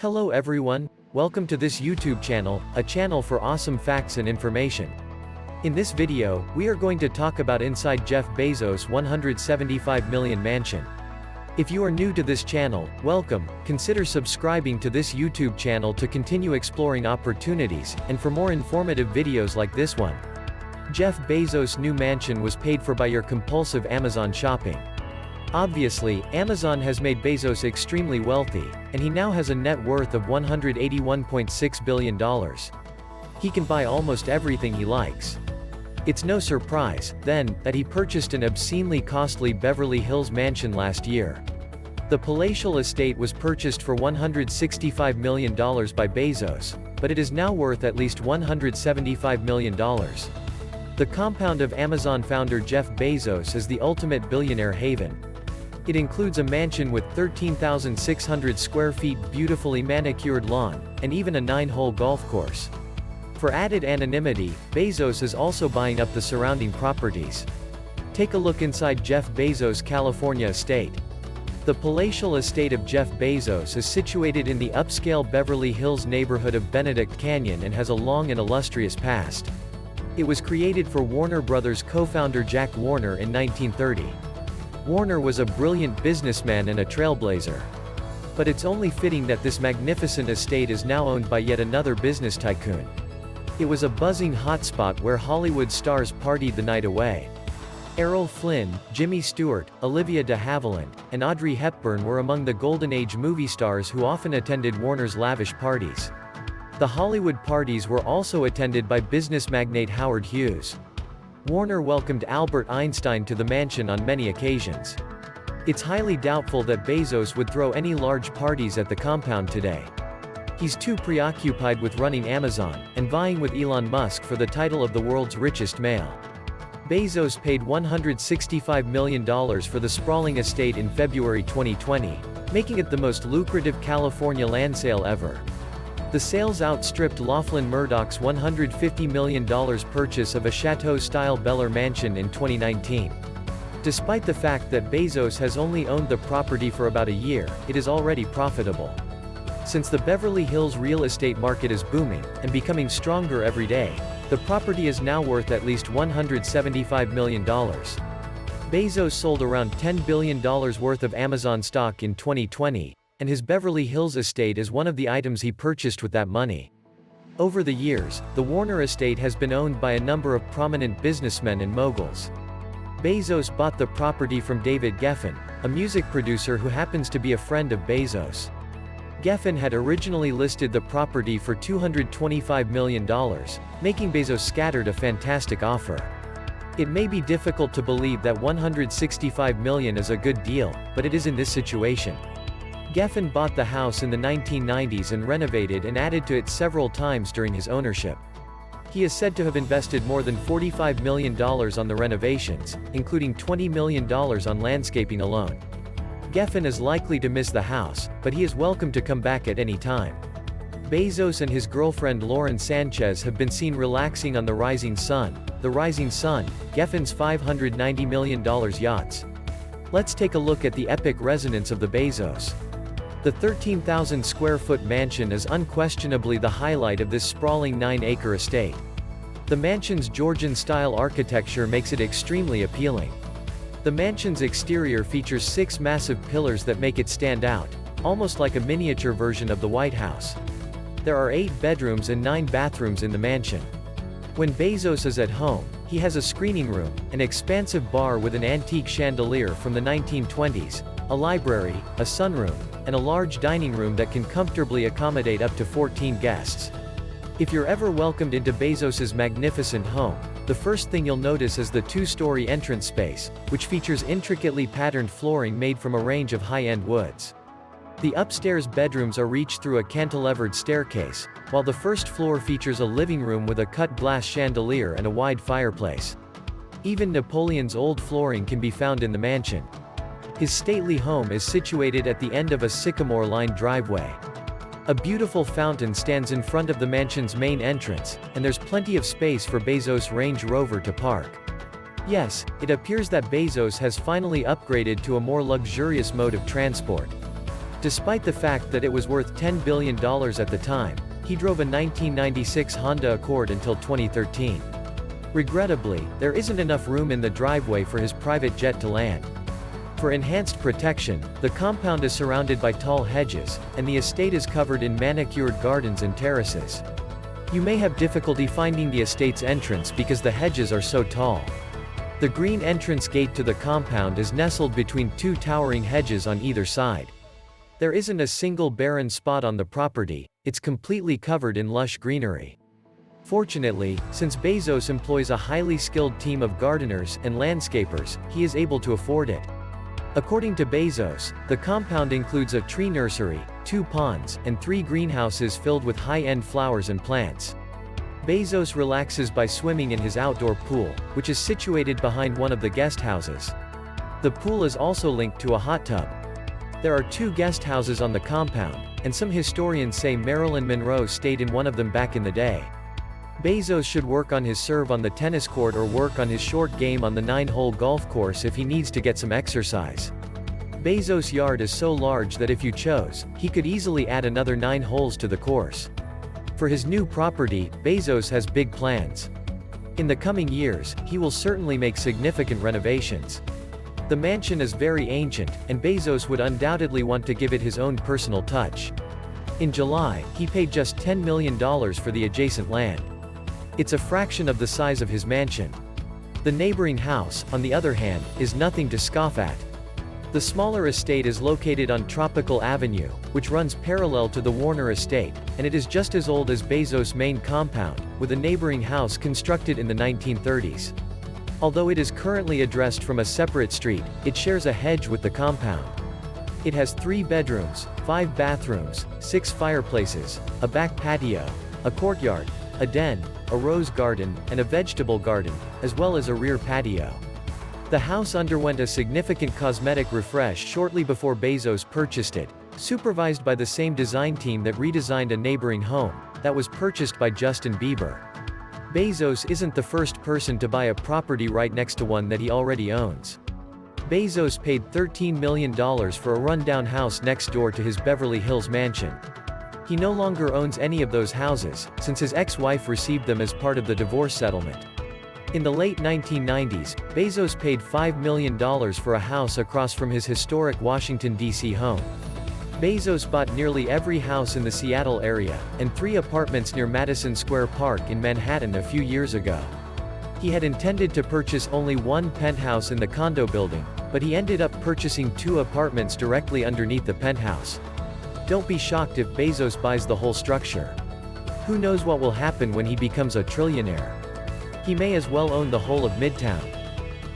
Hello everyone, welcome to this YouTube channel, a channel for awesome facts and information. In this video, we are going to talk about inside Jeff Bezos' $175 million mansion. If you are new to this channel, welcome, consider subscribing to this YouTube channel to continue exploring opportunities, and for more informative videos like this one. Jeff Bezos' new mansion was paid for by your compulsive Amazon shopping. Obviously, Amazon has made Bezos extremely wealthy, and he now has a net worth of $181.6 billion. He can buy almost everything he likes. It's no surprise, then, that he purchased an obscenely costly Beverly Hills mansion last year. The palatial estate was purchased for $165 million by Bezos, but it is now worth at least $175 million. The compound of Amazon founder Jeff Bezos is the ultimate billionaire haven. It includes a mansion with 13,600 square feet beautifully manicured lawn, and even a 9-hole golf course. For added anonymity, Bezos is also buying up the surrounding properties. Take a look inside Jeff Bezos' California estate. The palatial estate of Jeff Bezos is situated in the upscale Beverly Hills neighborhood of Benedict Canyon and has a long and illustrious past. It was created for Warner Brothers co-founder Jack Warner in 1930. Warner was a brilliant businessman and a trailblazer. But it's only fitting that this magnificent estate is now owned by yet another business tycoon. It was a buzzing hotspot where Hollywood stars partied the night away. Errol Flynn, Jimmy Stewart, Olivia de Havilland, and Audrey Hepburn were among the Golden Age movie stars who often attended Warner's lavish parties. The Hollywood parties were also attended by business magnate Howard Hughes. Warner welcomed Albert Einstein to the mansion on many occasions. It's highly doubtful that Bezos would throw any large parties at the compound today. He's too preoccupied with running Amazon, and vying with Elon Musk for the title of the world's richest male. Bezos paid $165 million for the sprawling estate in February 2020, making it the most lucrative California land sale ever. The sales outstripped Laughlin Murdoch's $150 million purchase of a chateau-style Bel Air mansion in 2019. Despite the fact that Bezos has only owned the property for about a year, it is already profitable. Since the Beverly Hills real estate market is booming, and becoming stronger every day, the property is now worth at least $175 million. Bezos sold around $10 billion worth of Amazon stock in 2020, and his Beverly Hills estate is one of the items he purchased with that money. Over the years, the Warner estate has been owned by a number of prominent businessmen and moguls. Bezos bought the property from David Geffen, a music producer who happens to be a friend of Bezos. Geffen had originally listed the property for $225 million, making Bezos scattered a fantastic offer. It may be difficult to believe that $165 million is a good deal, but it is in this situation. Geffen bought the house in the 1990s and renovated and added to it several times during his ownership. He is said to have invested more than $45 million on the renovations, including $20 million on landscaping alone. Geffen is likely to miss the house, but he is welcome to come back at any time. Bezos and his girlfriend Lauren Sanchez have been seen relaxing on the Rising Sun, Geffen's $590 million yachts. Let's take a look at the epic resonance of the Bezos. The 13,000 square foot mansion is unquestionably the highlight of this sprawling 9-acre estate. The mansion's Georgian-style architecture makes it extremely appealing. The mansion's exterior features 6 massive pillars that make it stand out, almost like a miniature version of the White House. There are 8 bedrooms and 9 bathrooms in the mansion. When Bezos is at home, he has a screening room, an expansive bar with an antique chandelier from the 1920s, a library, a sunroom, and a large dining room that can comfortably accommodate up to 14 guests. If you're ever welcomed into Bezos's magnificent home, the first thing you'll notice is the 2-story entrance space, which features intricately patterned flooring made from a range of high-end woods. The upstairs bedrooms are reached through a cantilevered staircase, while the first floor features a living room with a cut-glass chandelier and a wide fireplace. Even Napoleon's old flooring can be found in the mansion. His stately home is situated at the end of a sycamore-lined driveway. A beautiful fountain stands in front of the mansion's main entrance, and there's plenty of space for Bezos' Range Rover to park. Yes, it appears that Bezos has finally upgraded to a more luxurious mode of transport. Despite the fact that it was worth $10 billion at the time, he drove a 1996 Honda Accord until 2013. Regrettably, there isn't enough room in the driveway for his private jet to land. For enhanced protection, the compound is surrounded by tall hedges, and the estate is covered in manicured gardens and terraces. You may have difficulty finding the estate's entrance because the hedges are so tall. The green entrance gate to the compound is nestled between two towering hedges on either side. There isn't a single barren spot on the property, it's completely covered in lush greenery. Fortunately, since Bezos employs a highly skilled team of gardeners and landscapers, he is able to afford it. According to Bezos, the compound includes a tree nursery, 2 ponds, and 3 greenhouses filled with high-end flowers and plants. Bezos relaxes by swimming in his outdoor pool, which is situated behind one of the guest houses. The pool is also linked to a hot tub. There are 2 guest houses on the compound, and some historians say Marilyn Monroe stayed in one of them back in the day. Bezos should work on his serve on the tennis court or work on his short game on the 9-hole golf course if he needs to get some exercise. Bezos' yard is so large that if you chose, he could easily add another 9 holes to the course. For his new property, Bezos has big plans. In the coming years, he will certainly make significant renovations. The mansion is very ancient, and Bezos would undoubtedly want to give it his own personal touch. In July, he paid just $10 million for the adjacent land. It's a fraction of the size of his mansion. The neighboring house, on the other hand, is nothing to scoff at. The smaller estate is located on Tropical Avenue, which runs parallel to the Warner estate, and it is just as old as Bezos' main compound, with a neighboring house constructed in the 1930s. Although it is currently addressed from a separate street, it shares a hedge with the compound. It has 3 bedrooms, 5 bathrooms, 6 fireplaces, a back patio, a courtyard, a den, a rose garden, and a vegetable garden, as well as a rear patio. The house underwent a significant cosmetic refresh shortly before Bezos purchased it, supervised by the same design team that redesigned a neighboring home, that was purchased by Justin Bieber. Bezos isn't the first person to buy a property right next to one that he already owns. Bezos paid $13 million for a rundown house next door to his Beverly Hills mansion. He no longer owns any of those houses, since his ex-wife received them as part of the divorce settlement. In the late 1990s, Bezos paid $5 million for a house across from his historic Washington, D.C. home. Bezos bought nearly every house in the Seattle area, and 3 apartments near Madison Square Park in Manhattan a few years ago. He had intended to purchase only 1 penthouse in the condo building, but he ended up purchasing 2 apartments directly underneath the penthouse. Don't be shocked if Bezos buys the whole structure. Who knows what will happen when he becomes a trillionaire? He may as well own the whole of Midtown.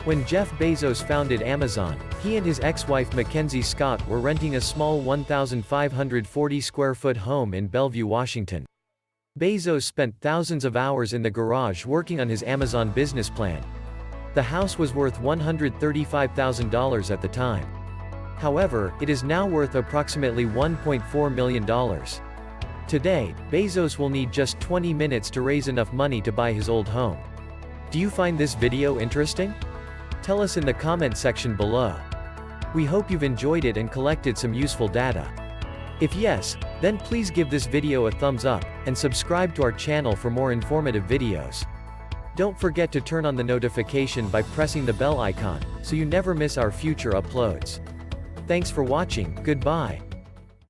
When Jeff Bezos founded Amazon, he and his ex-wife Mackenzie Scott were renting a small 1,540 square foot home in Bellevue, Washington. Bezos spent thousands of hours in the garage working on his Amazon business plan. The house was worth $135,000 at the time. However, it is now worth approximately $1.4 million. Today, Bezos will need just 20 minutes to raise enough money to buy his old home. Do you find this video interesting? Tell us in the comment section below. We hope you've enjoyed it and collected some useful data. If yes, then please give this video a thumbs up, and subscribe to our channel for more informative videos. Don't forget to turn on the notification by pressing the bell icon, so you never miss our future uploads. Thanks for watching, goodbye.